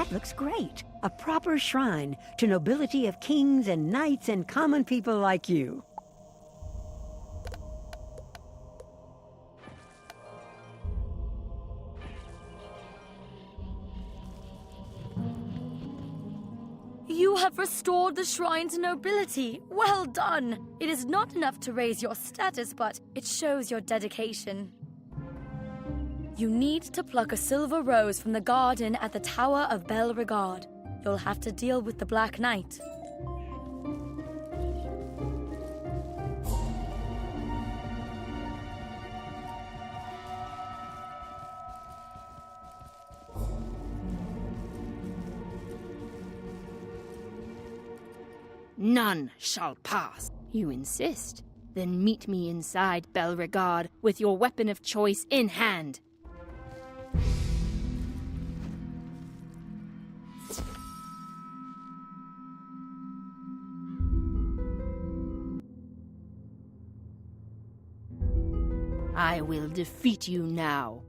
That looks great. A proper shrine to nobility of kings and knights and common people like you. You have restored the shrine to nobility. Well done! It is not enough to raise your status, but it shows your dedication. You need to pluck a silver rose from the garden at the Tower of Belregard. You'll have to deal with the Black Knight. None shall pass. You insist? Then meet me inside Belregard with your weapon of choice in hand. I will defeat you now.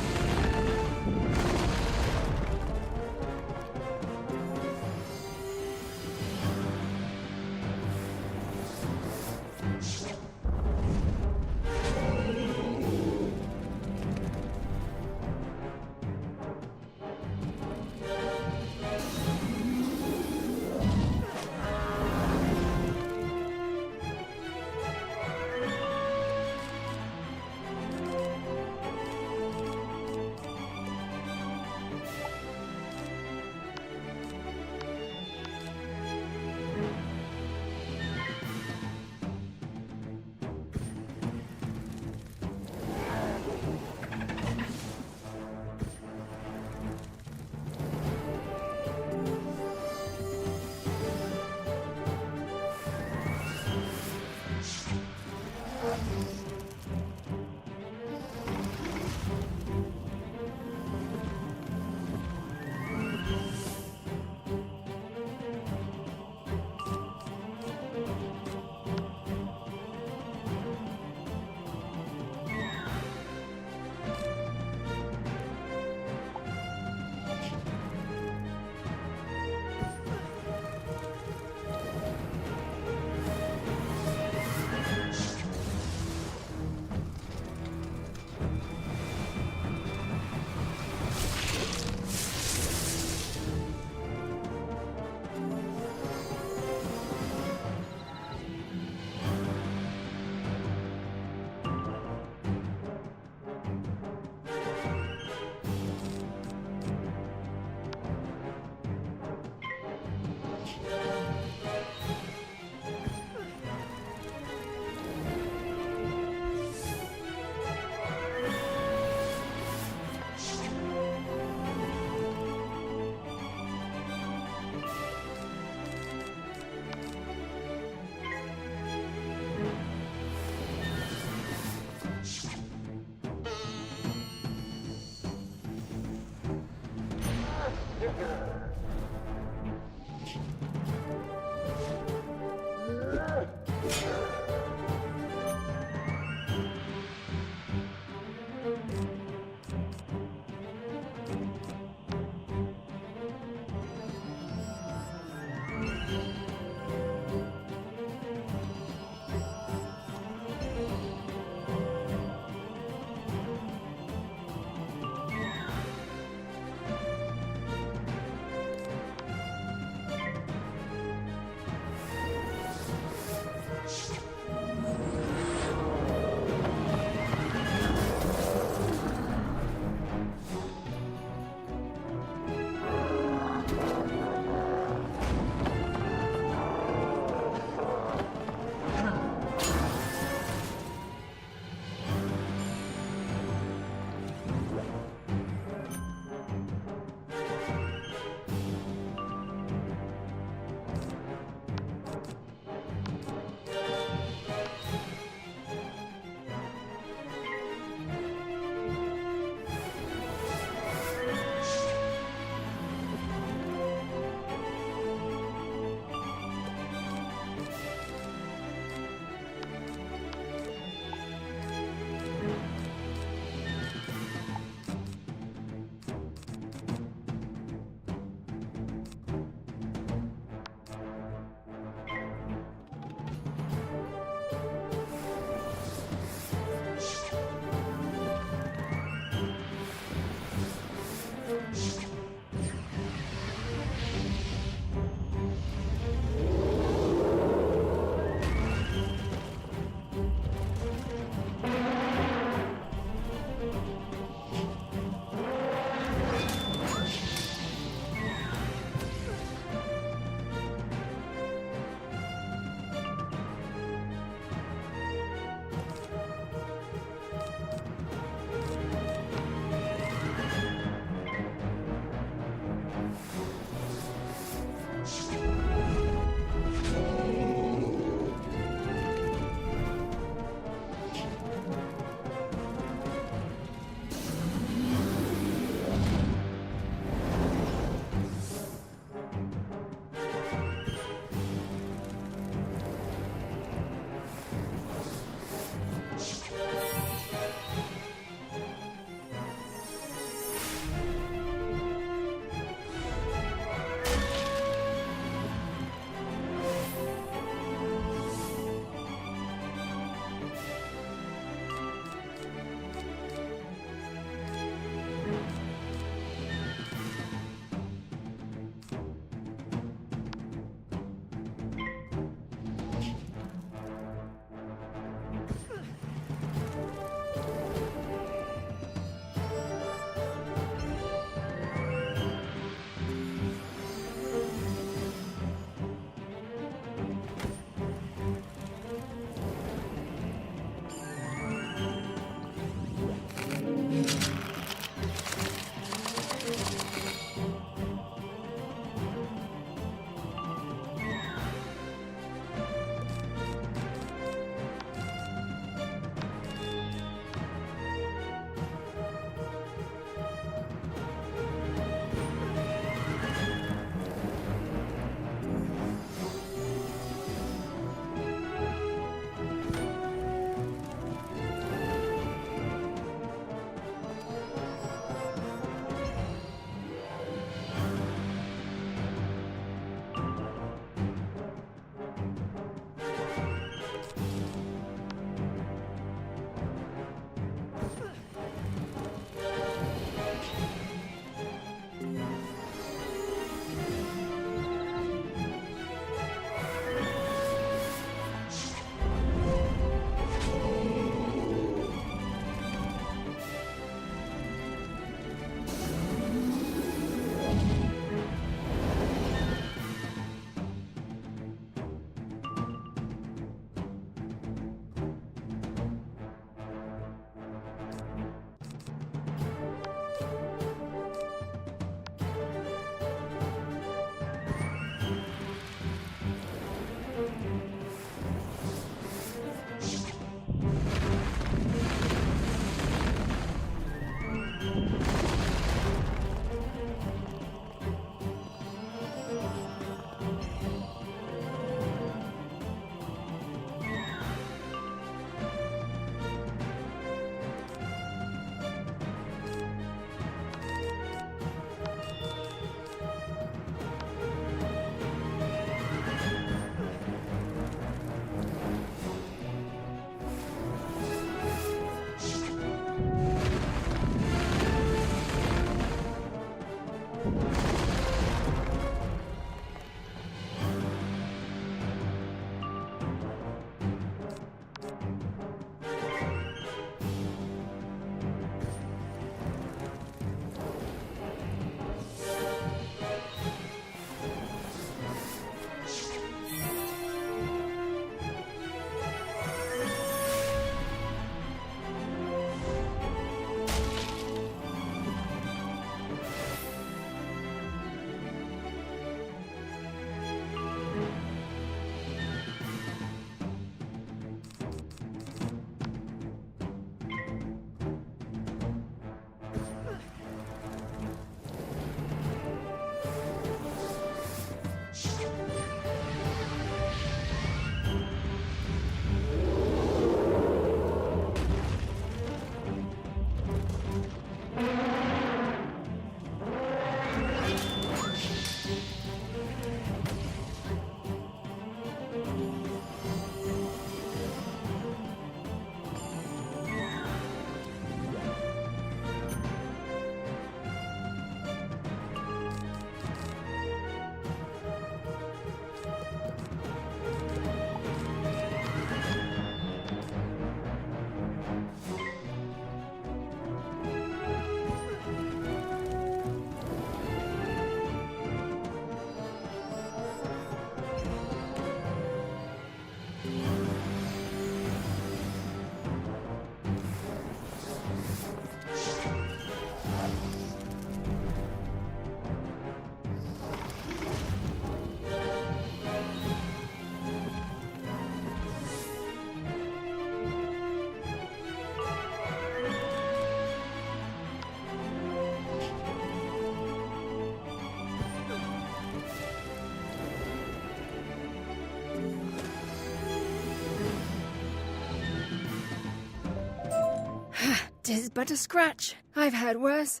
is but a scratch. I've had worse.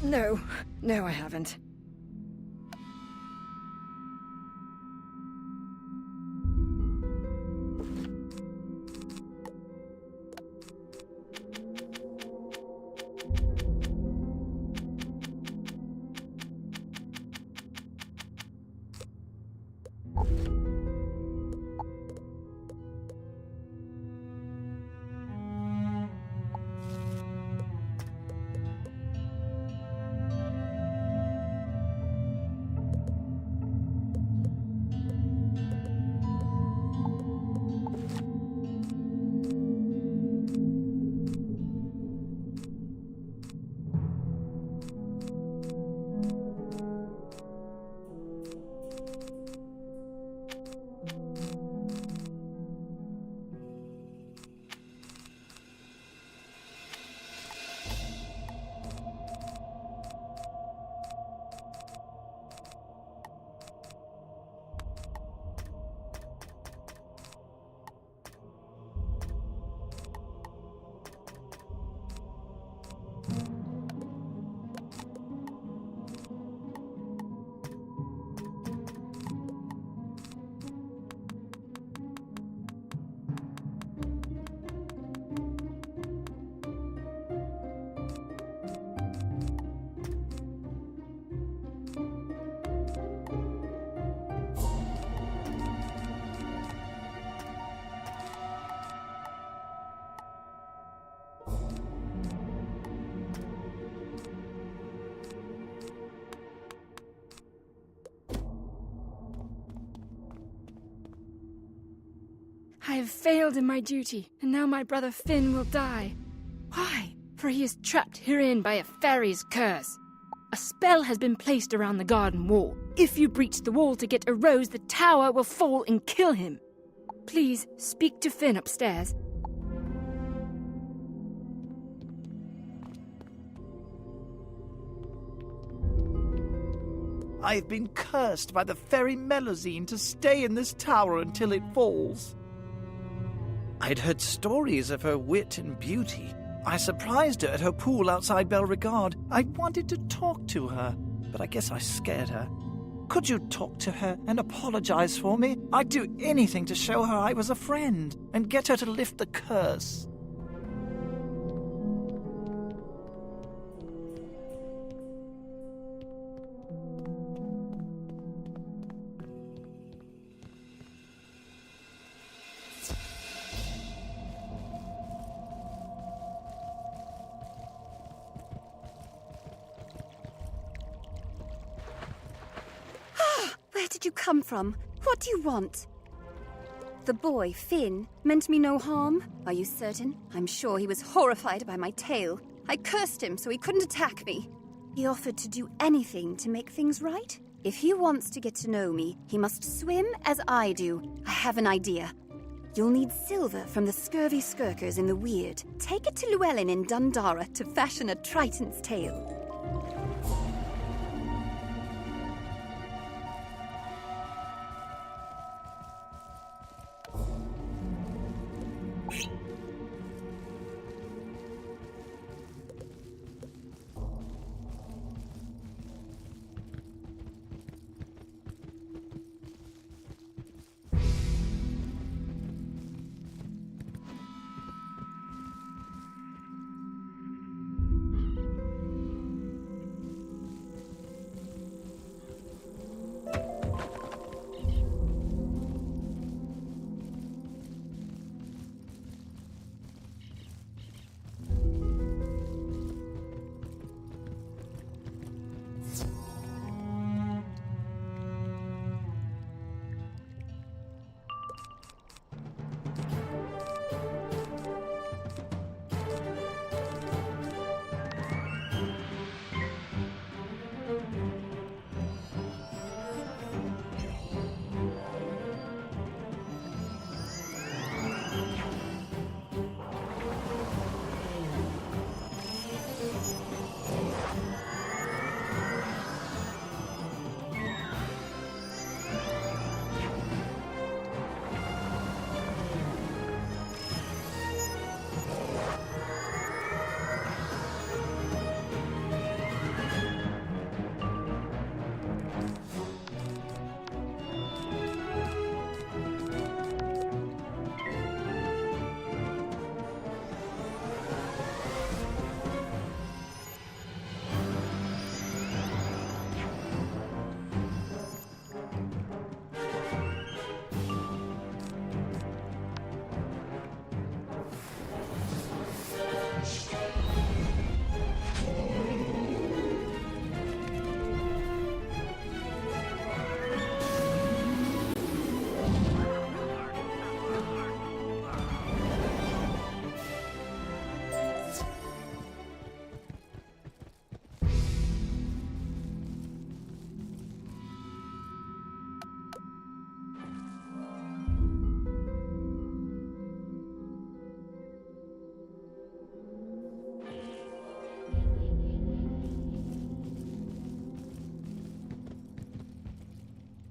No, I haven't. I have failed in my duty, and now my brother Finn will die. Why? For he is trapped herein by a fairy's curse. A spell has been placed around the garden wall. If you breach the wall to get a rose, the tower will fall and kill him. Please, speak to Finn upstairs. I've been cursed by the fairy Melusine to stay in this tower until it falls. I'd heard stories of her wit and beauty. I surprised her at her pool outside Belregard. I wanted to talk to her, but I guess I scared her. Could you talk to her and apologize for me? I'd do anything to show her I was a friend and get her to lift the curse. Where did you come from? What do you want? The boy, Finn, meant me no harm. Are you certain? I'm sure he was horrified by my tale. I cursed him so he couldn't attack me. He offered to do anything to make things right. If he wants to get to know me, he must swim as I do. I have an idea. You'll need silver from the scurvy skirkers in the Weird. Take it to Llewellyn in Dundara to fashion a Triton's tail.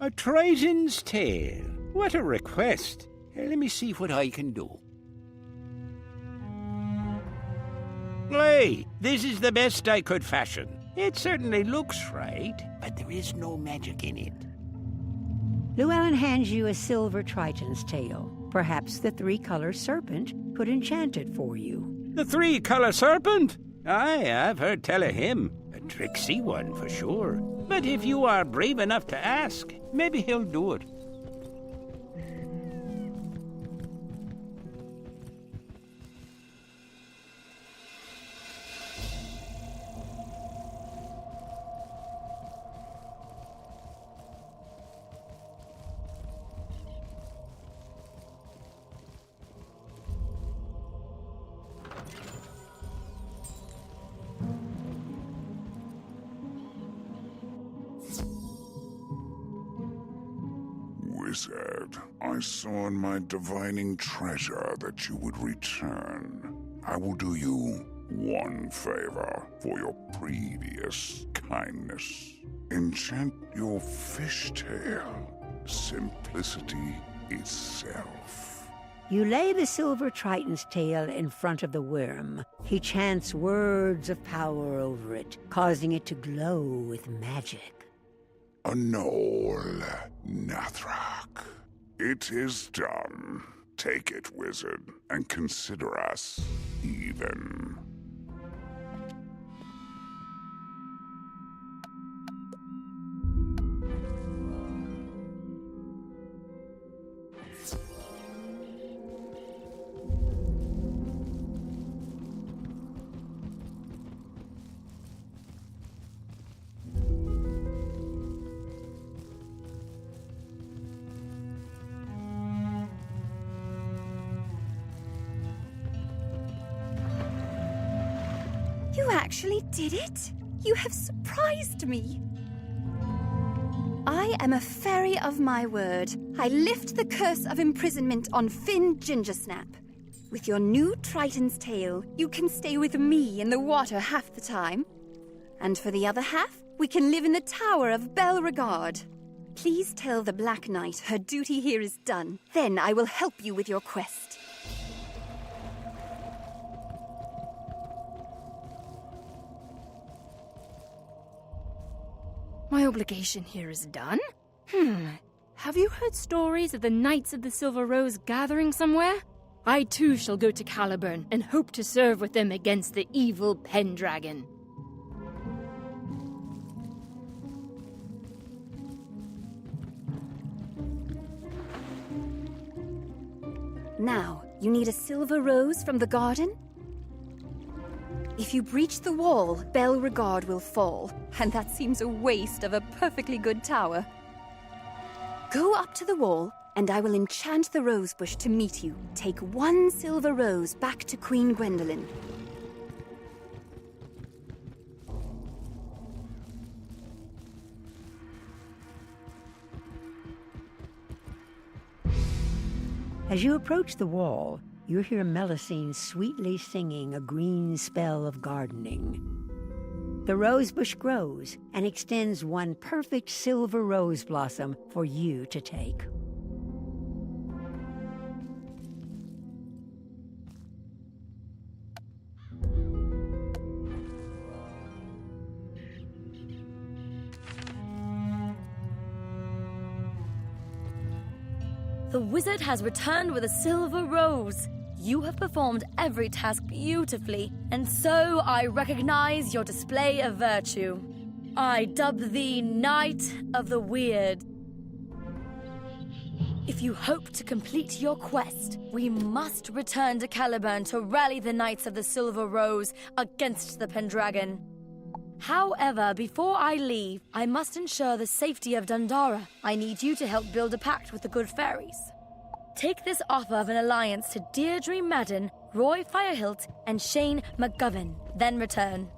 A Triton's tale. What a request. Let me see what I can do. Aye, this is the best I could fashion. It certainly looks right, but there is no magic in it. Llewellyn hands you a silver Triton's tail. Perhaps the three-color serpent could enchant it for you. The three-color serpent? Aye, I've heard tell of him. A tricksy one, for sure. But if you are brave enough to ask, maybe he'll do it. Wizard, I saw in my divining treasure that you would return. I will do you one favor for your previous kindness. Enchant your fishtail. Simplicity itself. You lay the silver Triton's tail in front of the worm. He chants words of power over it, causing it to glow with magic. Anol Nathrak. It is done. Take it, wizard, and consider us even. You actually did it? You have surprised me. I am a fairy of my word. I lift the curse of imprisonment on Finn Gingersnap. With your new Triton's tail, you can stay with me in the water half the time. And for the other half, we can live in the Tower of Belregard. Please tell the Black Knight her duty here is done. Then I will help you with your quest. My obligation here is done? Have you heard stories of the Knights of the Silver Rose gathering somewhere? I too shall go to Caliburn and hope to serve with them against the evil Pendragon. Now, you need a silver rose from the garden? If you breach the wall, Belregard will fall, and that seems a waste of a perfectly good tower. Go up to the wall, and I will enchant the rosebush to meet you. Take one silver rose back to Queen Gwendolyn. As you approach the wall, you hear Melusine sweetly singing a green spell of gardening. The rosebush grows and extends one perfect silver rose blossom for you to take. The wizard has returned with a silver rose. You have performed every task beautifully, and so I recognize your display of virtue. I dub thee Knight of the Weird. If you hope to complete your quest, we must return to Caliburn to rally the Knights of the Silver Rose against the Pendragon. However, before I leave, I must ensure the safety of Dundara. I need you to help build a pact with the good fairies. Take this offer of an alliance to Deirdre Madden, Roy Firehilt, and Shane McGovern, then return.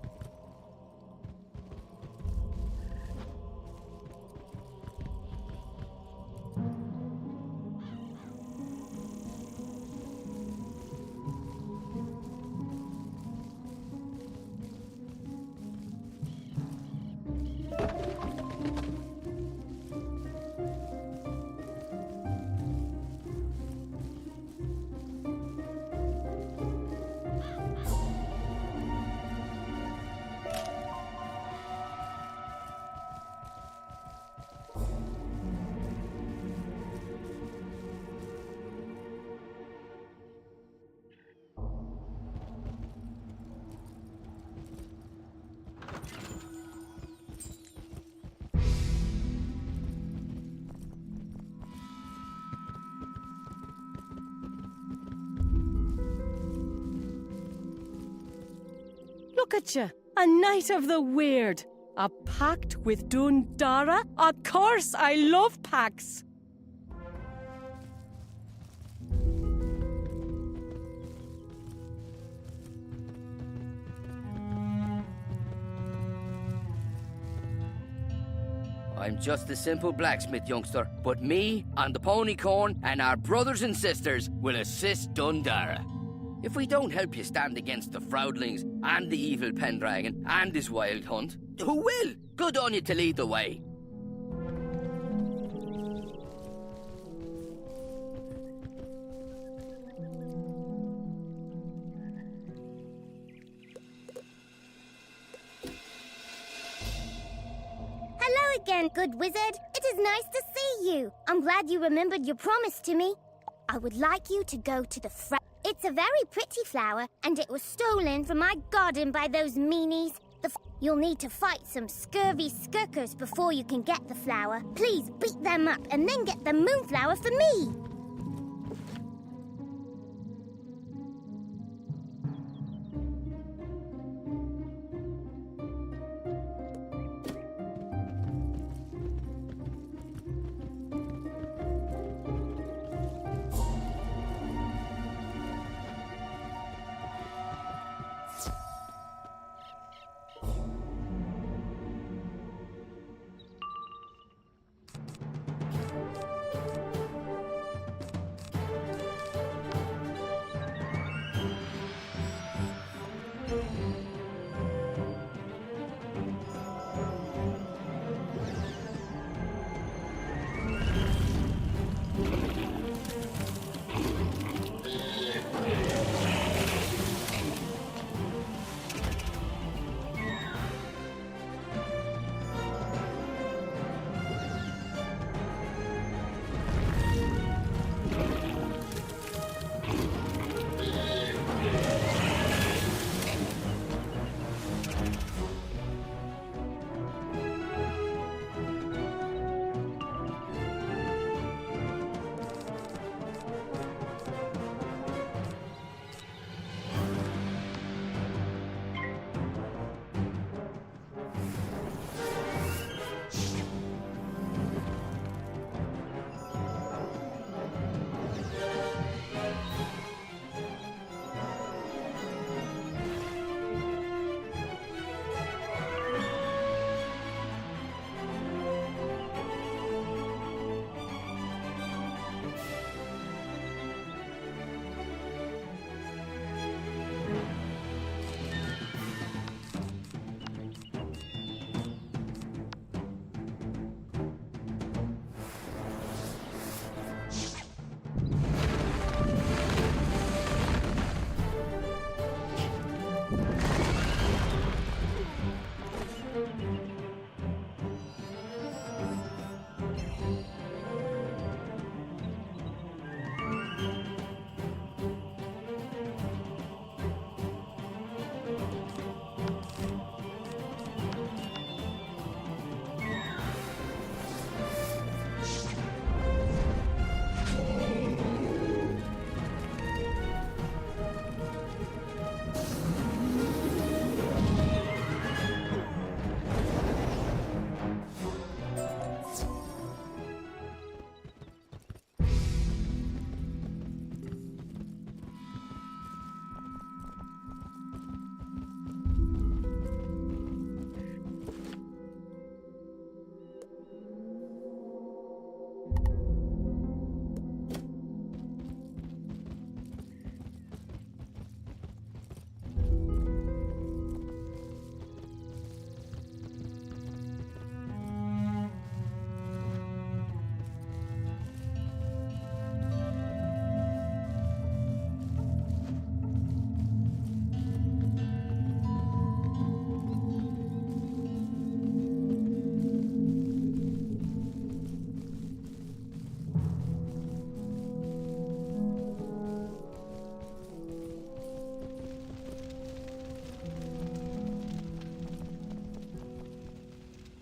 look at you! A Knight of the Weird! A pact with Dundara? Of course, I love pacts! I'm just a simple blacksmith, youngster, but me and the ponycorn and our brothers and sisters will assist Dundara. If we don't help you stand against the Fraudlings and the evil Pendragon and his wild hunt, who will? Good on you to lead the way. Hello again, good wizard. It is nice to see you. I'm glad you remembered your promise to me. I would like you to go to the It's a very pretty flower, and it was stolen from my garden by those meanies. You'll need to fight some scurvy skirkers before you can get the flower. Please beat them up and then get the moonflower for me.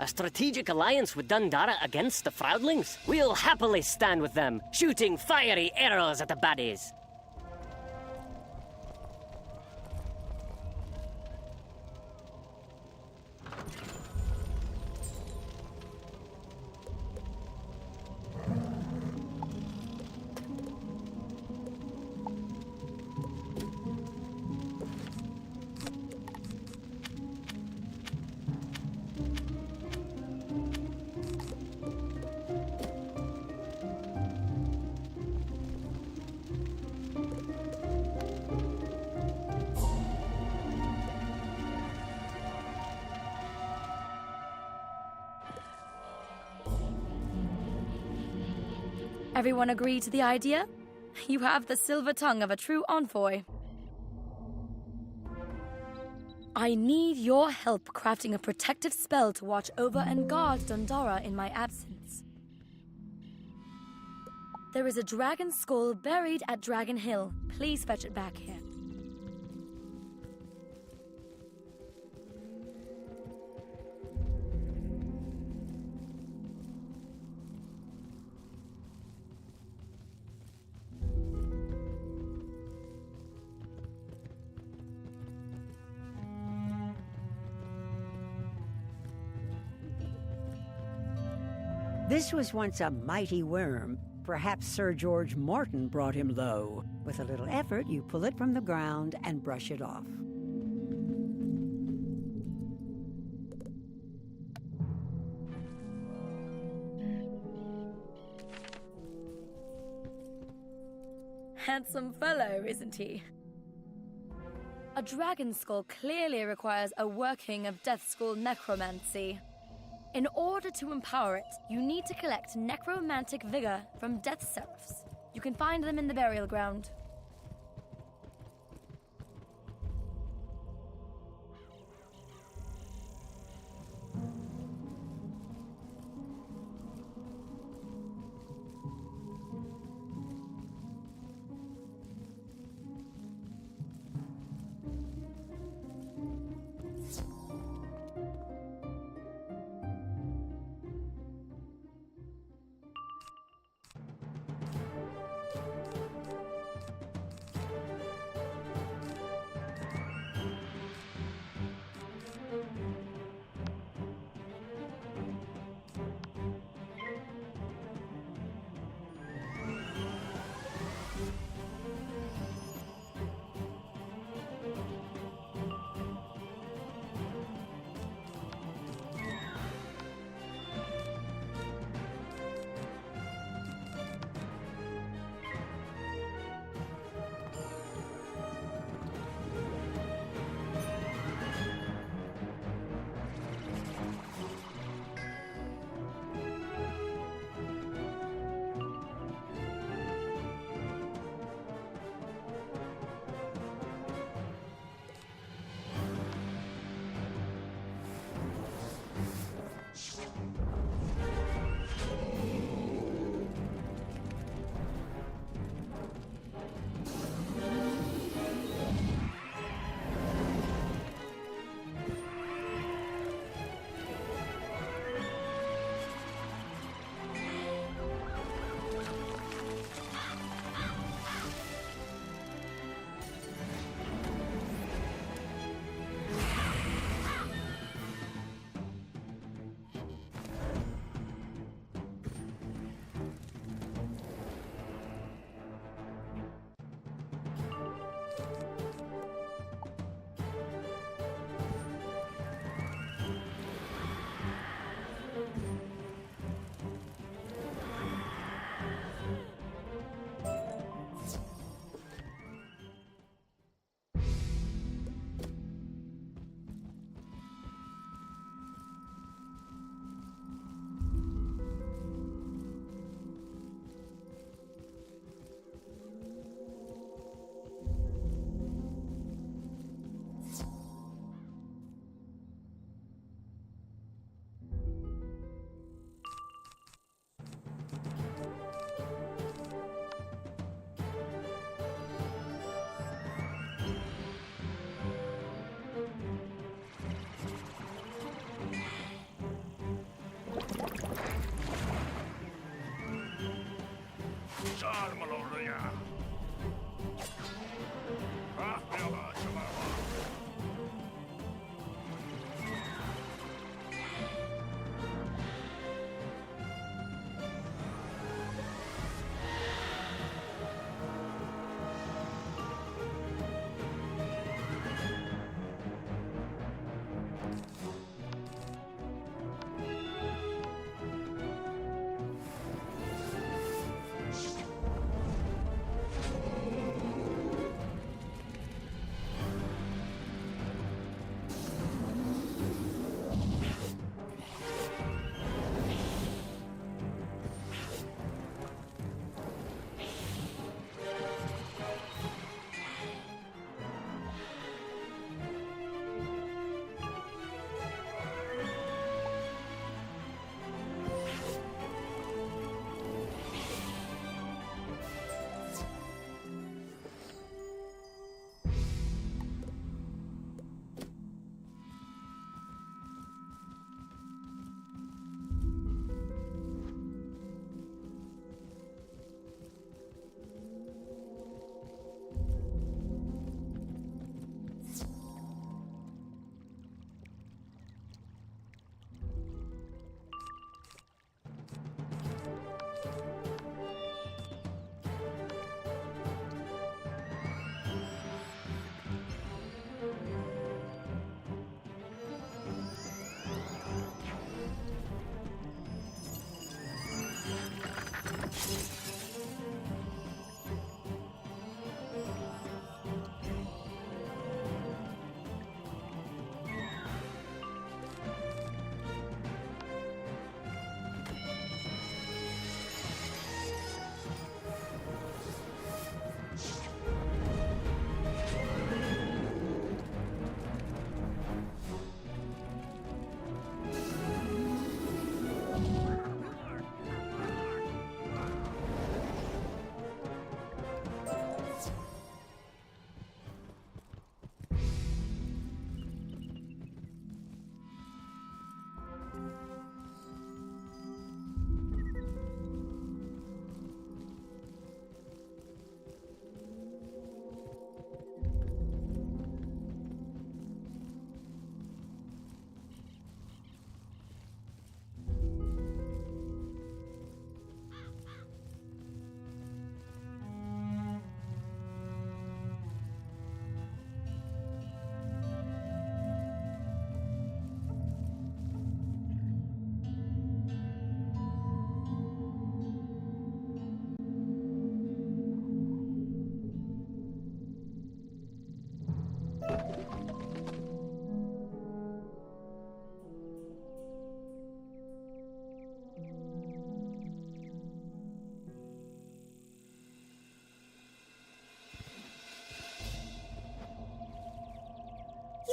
A strategic alliance with Dundara against the Fraudlings? We'll happily stand with them, shooting fiery arrows at the baddies. Everyone agree to the idea? You have the silver tongue of a true envoy. I need your help crafting a protective spell to watch over and guard Dundara in my absence. There is a dragon skull buried at Dragon Hill. Please fetch it back here. This was once a mighty worm. Perhaps Sir George Morton brought him low. With a little effort, you pull it from the ground and brush it off. Handsome fellow, isn't he? A dragon skull clearly requires a working of Death School necromancy. In order to empower it, you need to collect necromantic vigor from Death Seraphs. You can find them in the burial ground.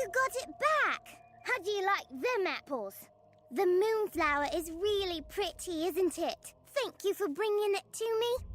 You got it back! How do you like them apples? The moonflower is really pretty, isn't it? Thank you for bringing it to me.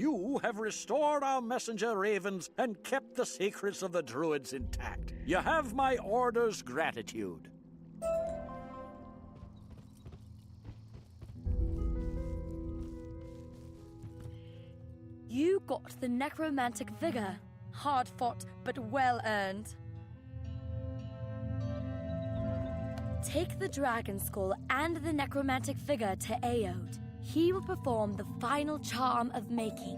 You have restored our messenger ravens and kept the secrets of the druids intact. You have my order's gratitude. You got the necromantic vigor. Hard fought, but well earned. Take the dragon skull and the necromantic vigor to Aod. He will perform the final charm of making.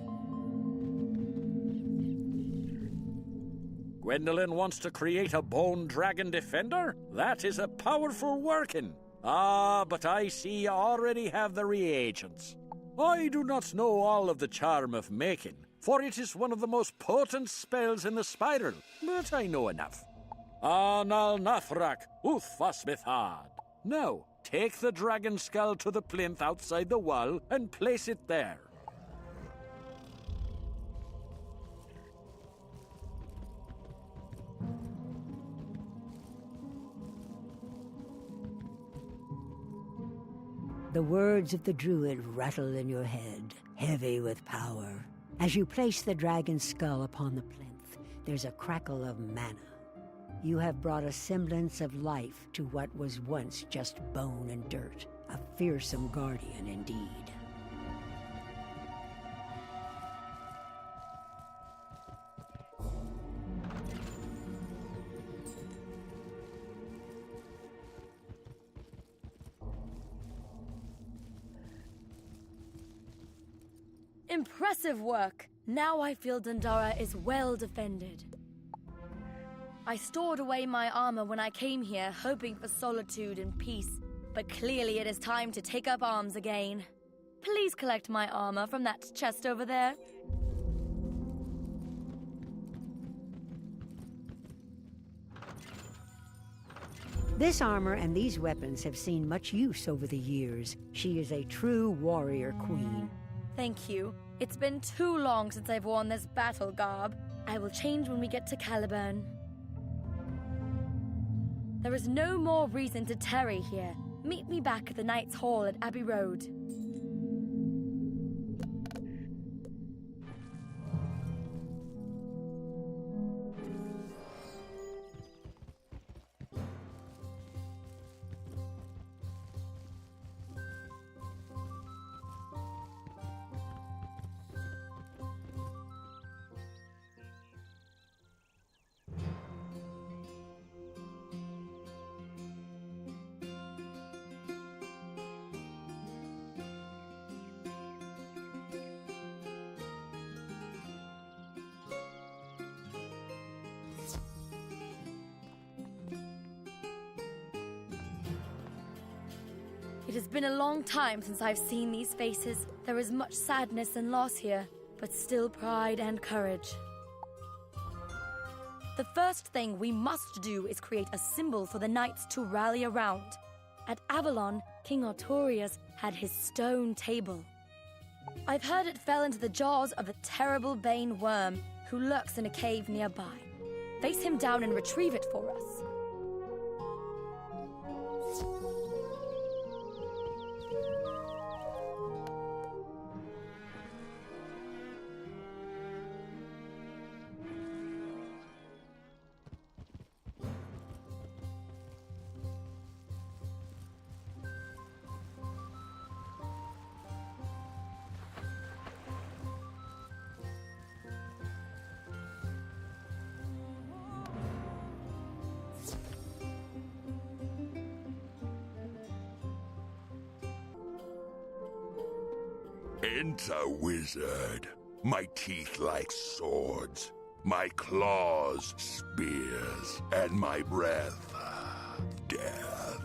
Gwendolyn wants to create a bone dragon defender? That is a powerful working. Ah, but I see you already have the reagents. I do not know all of the charm of making, for it is one of the most potent spells in the spiral, but I know enough. Anal Nathrak, Uthvasmithad. Now, take the dragon skull to the plinth outside the wall and place it there. The words of the druid rattle in your head, heavy with power. As you place the dragon's skull upon the plinth, there's a crackle of mana. You have brought a semblance of life to what was once just bone and dirt. A fearsome guardian indeed. Impressive work! Now I feel Dundara is well defended. I stored away my armor when I came here, hoping for solitude and peace, but clearly it is time to take up arms again. Please collect my armor from that chest over there. This armor and these weapons have seen much use over the years. She is a true warrior queen. Thank you. It's been too long since I've worn this battle garb. I will change when we get to Caliburn. There is no more reason to tarry here. Meet me back at the Knight's Hall at Abbey Road. It has been a long time since I've seen these faces. There is much sadness and loss here, but still pride and courage. The first thing we must do is create a symbol for the knights to rally around. At Avalon, King Artorius had his stone table. I've heard it fell into the jaws of a terrible Bane worm who lurks in a cave nearby. Face him down and retrieve it for us. Enter, wizard. My teeth like swords, my claws spears, and my breath death.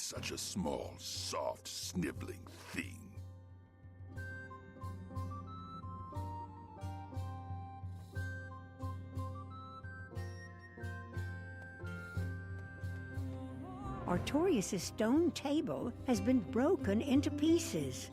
such a small, soft, sniveling thing. Artorius' stone table has been broken into pieces.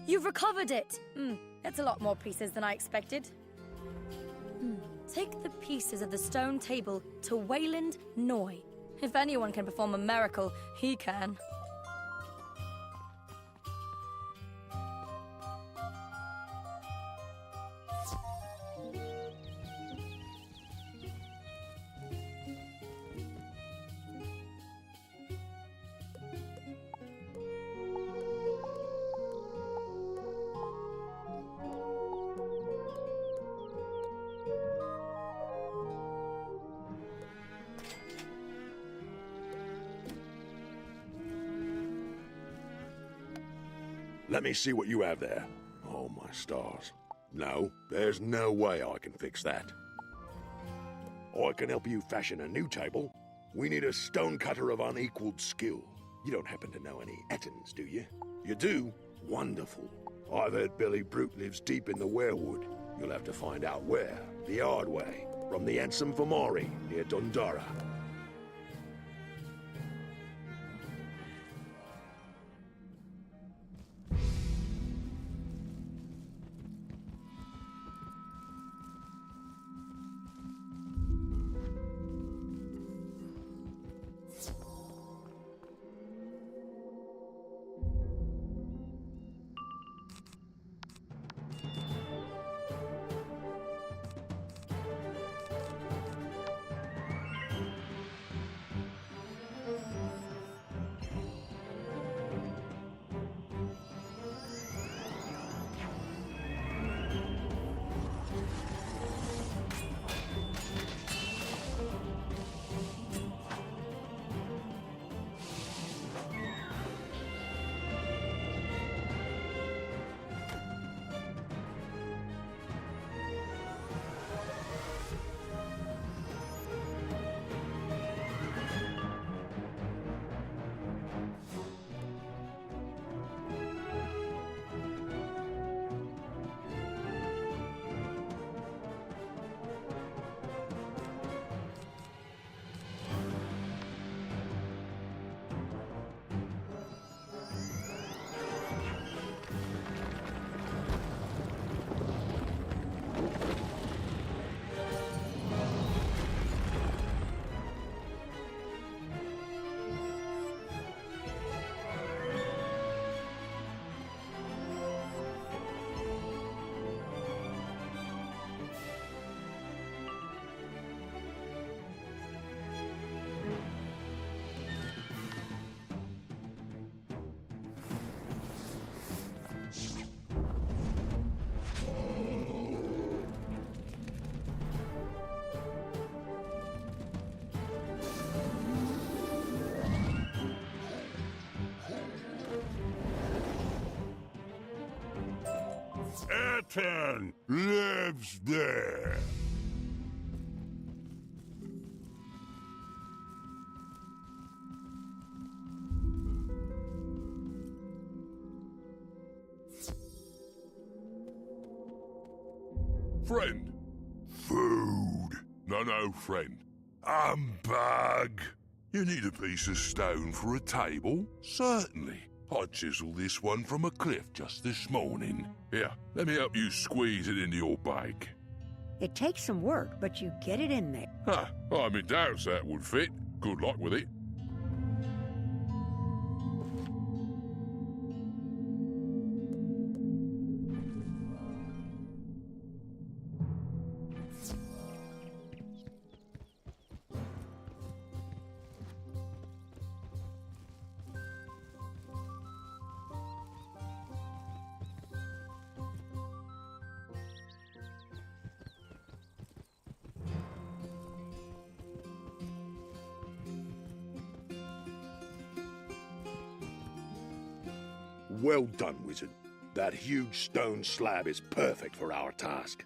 You've recovered it! That's a lot more pieces than I expected. Take the pieces of the stone table to Wayland Noy. If anyone can perform a miracle, he can. Let me see what you have there. Oh, my stars. No, there's no way I can fix that. I can help you fashion a new table. We need a stonecutter of unequaled skill. You don't happen to know any Ettons, do you? You do? Wonderful. I've heard Billy Brute lives deep in the werewood. You'll have to find out where, the hard way, from the Ansem Famari near Dundara. Etton lives there. Friend. Food. No, friend. Humbug. You need a piece of stone for a table? Certainly. I chiseled this one from a cliff just this morning. Here, let me help you squeeze it into your bag. It takes some work, but you get it in there. I'm in doubts that would fit. Good luck with it. Well done, Wizard. That huge stone slab is perfect for our task.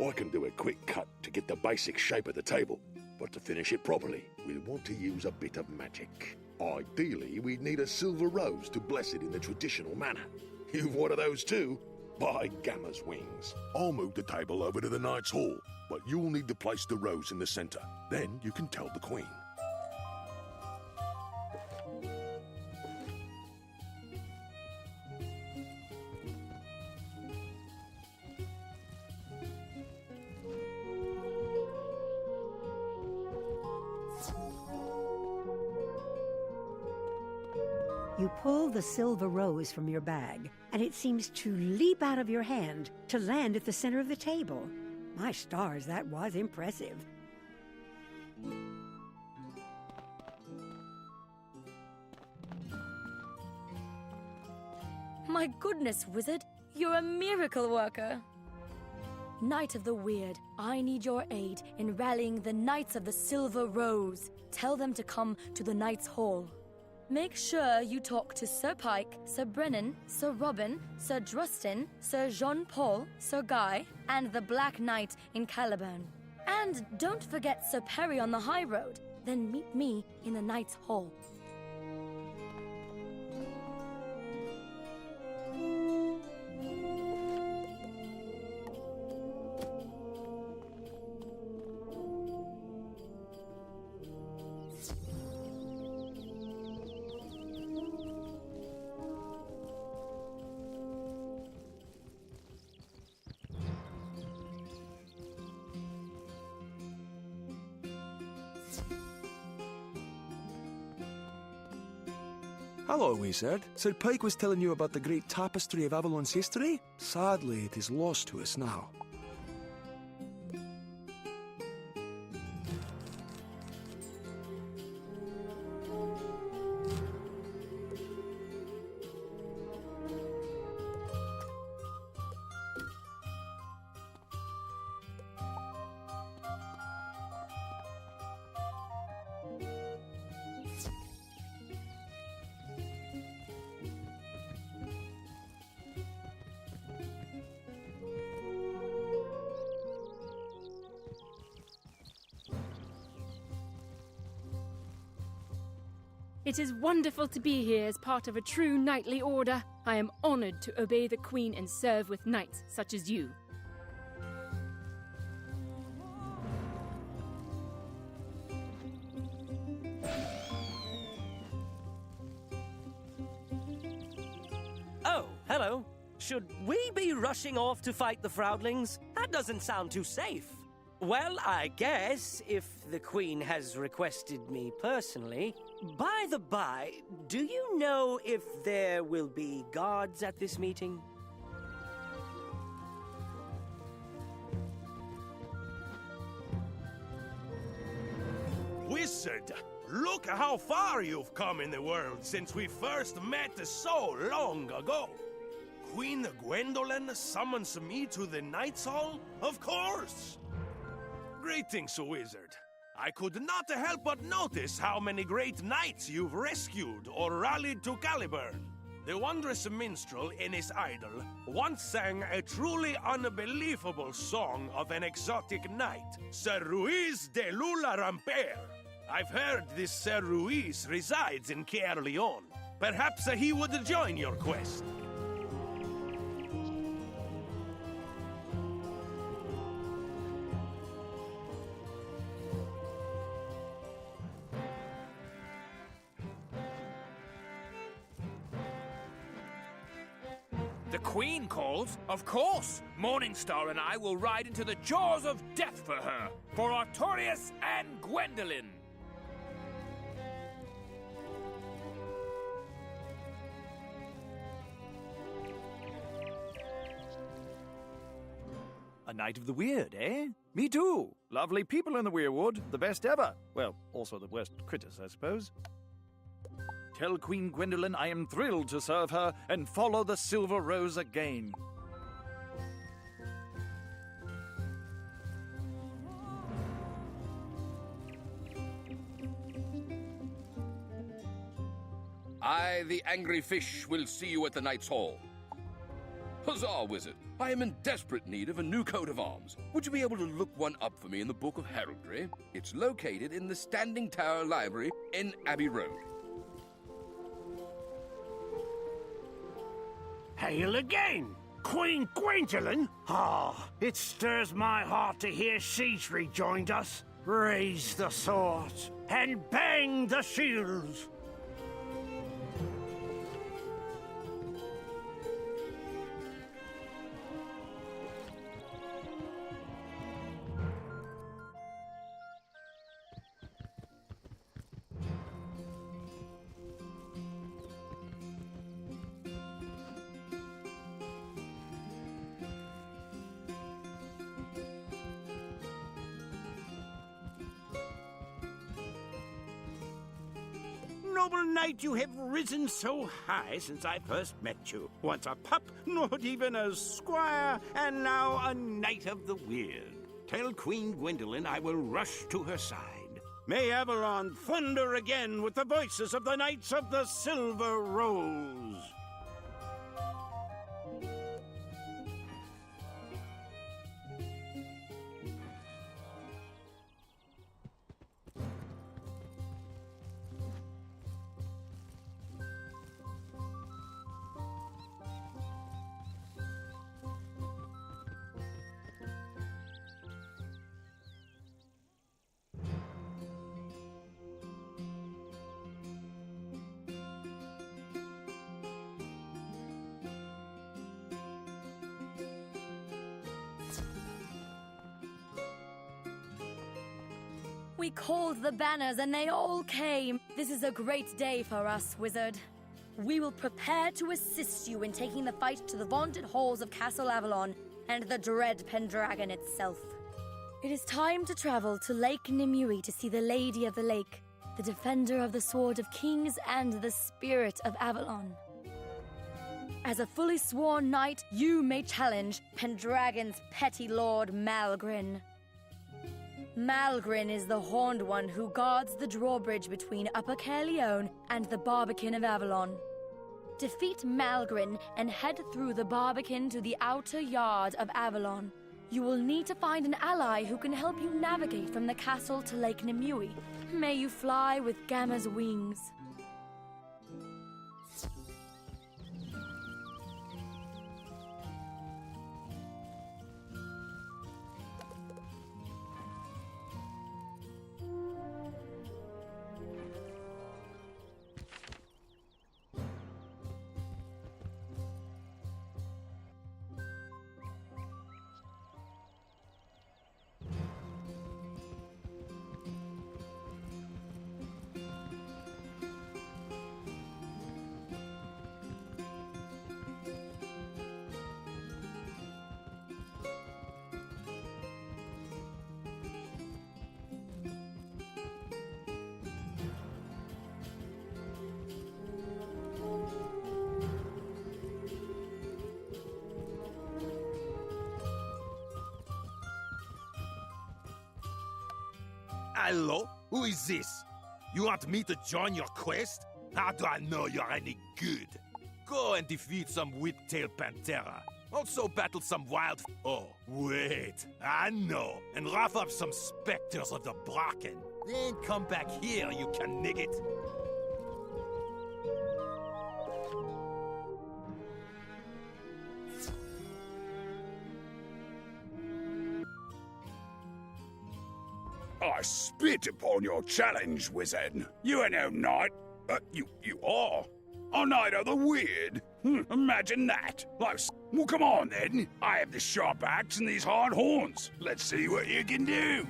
I can do a quick cut to get the basic shape of the table, but to finish it properly, we'll want to use a bit of magic. Ideally, we'd need a silver rose to bless it in the traditional manner. You've one of those too? By Gamma's wings. I'll move the table over to the Knight's Hall, but you'll need to place the rose in the center. Then you can tell the Queen. You pull the silver rose from your bag, and it seems to leap out of your hand to land at the center of the table. My stars, that was impressive. My goodness, Wizard, you're a miracle worker. Knight of the Weird, I need your aid in rallying the Knights of the Silver Rose. Tell them to come to the Knight's Hall. Make sure you talk to Sir Pike, Sir Brennan, Sir Robin, Sir Drustin, Sir Jean-Paul, Sir Guy, and the Black Knight in Caliburn. And don't forget Sir Perry on the high road. Then meet me in the Knight's Hall. Hello, Wizard. Sir Pike was telling you about the great tapestry of Avalon's history. Sadly, it is lost to us now. It is wonderful to be here as part of a true knightly order. I am honored to obey the Queen and serve with knights such as you. Oh, hello. Should we be rushing off to fight the Froudlings? That doesn't sound too safe. Well, I guess, if the Queen has requested me personally. By the by, do you know if there will be guards at this meeting? Wizard, look how far you've come in the world since we first met so long ago. Queen Gwendolyn summons me to the Knight's Hall? Of course! Greetings, Wizard. I could not help but notice how many great knights you've rescued or rallied to Caliburn. The wondrous minstrel in his idol once sang a truly unbelievable song of an exotic knight, Sir Ruiz de Lula Ramper. I've heard this Sir Ruiz resides in Caerleon. Perhaps he would join your quest. The Queen calls? Of course! Morningstar and I will ride into the jaws of death for her, for Artorias and Gwendolyn! A Knight of the Weird, eh? Me too! Lovely people in the Weirwood, the best ever. Well, also the worst critters, I suppose. Tell Queen Gwendolyn I am thrilled to serve her and follow the Silver Rose again. I, the angry fish, will see you at the Knight's Hall. Huzzah, wizard! I am in desperate need of a new coat of arms. Would you be able to look one up for me in the Book of Heraldry? It's located in the Standing Tower Library in Abbey Road. Hail again! Queen Gwendolen? Ah, it stirs my heart to hear she's rejoined us. Raise the swords and bang the shields! Noble knight, you have risen so high since I first met you. Once a pup, not even a squire, and now a knight of the weird. Tell Queen Gwendolen I will rush to her side. May Avalon thunder again with the voices of the Knights of the Silver Rose. We called the banners and they all came. This is a great day for us, wizard. We will prepare to assist you in taking the fight to the vaunted halls of Castle Avalon and the dread Pendragon itself. It is time to travel to Lake Nimue to see the Lady of the Lake, the defender of the Sword of Kings and the Spirit of Avalon. As a fully sworn knight, you may challenge Pendragon's petty lord Malgrin. Malgrin is the Horned One who guards the drawbridge between Upper Caerleon and the Barbican of Avalon. Defeat Malgrin and head through the Barbican to the outer yard of Avalon. You will need to find an ally who can help you navigate from the castle to Lake Nimue. May you fly with Gamma's wings. Hello? Who is this? You want me to join your quest? How do I know you're any good? Go and defeat some whip-tailed Panthera. Also battle some wild... Oh, wait. I know. And rough up some specters of the Bracken. Then come back here, you can nigget. I spit upon your challenge, wizard. You are no knight. You are. A knight of the weird. Imagine that. Well, come on then. I have this sharp axe and these hard horns. Let's see what you can do.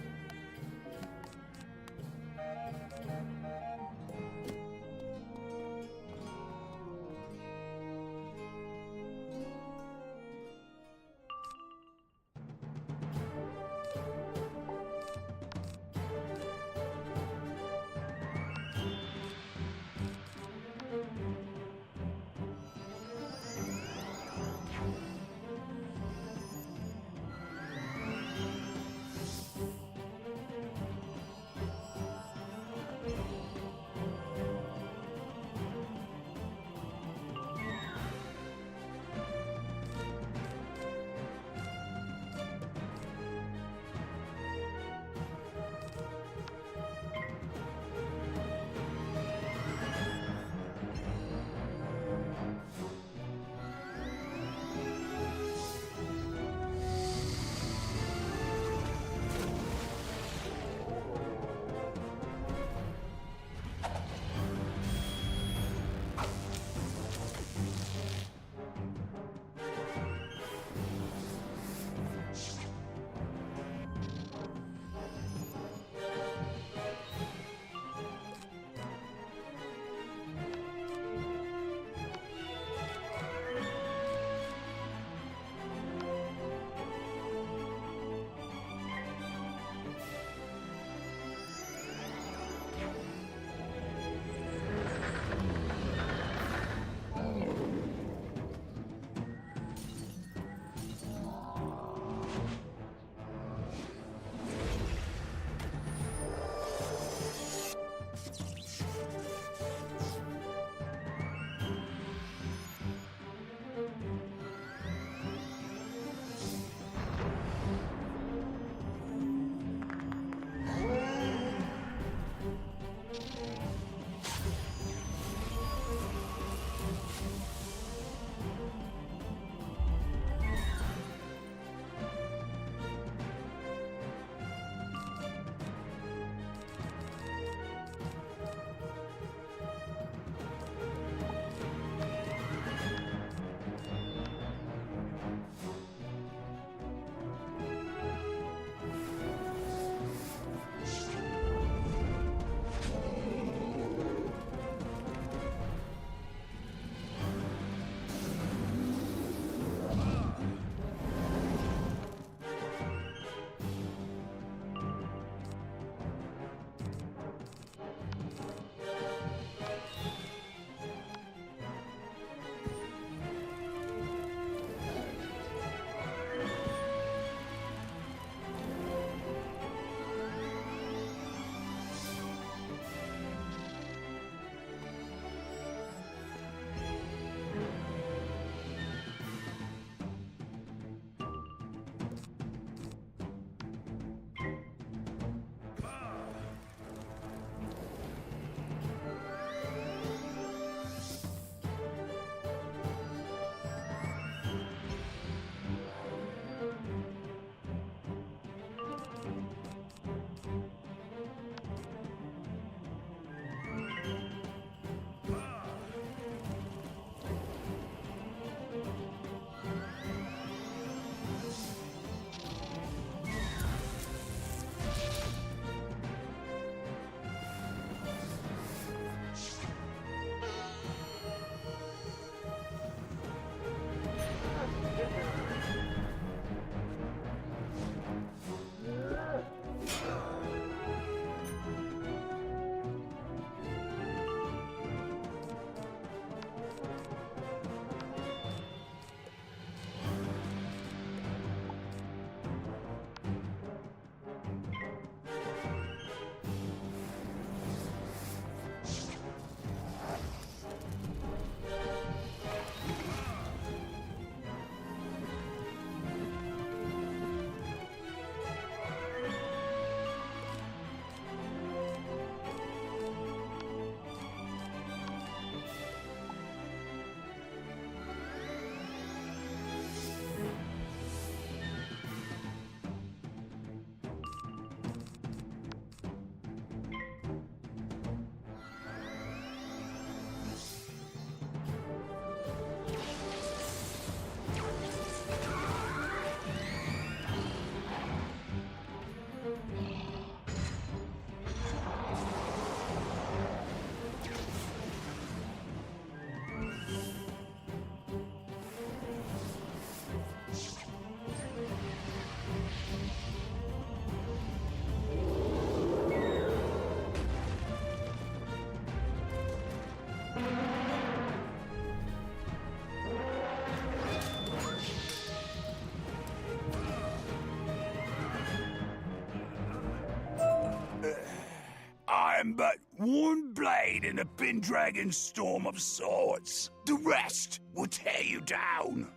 but one blade in a Pendragon storm of swords. The rest will tear you down.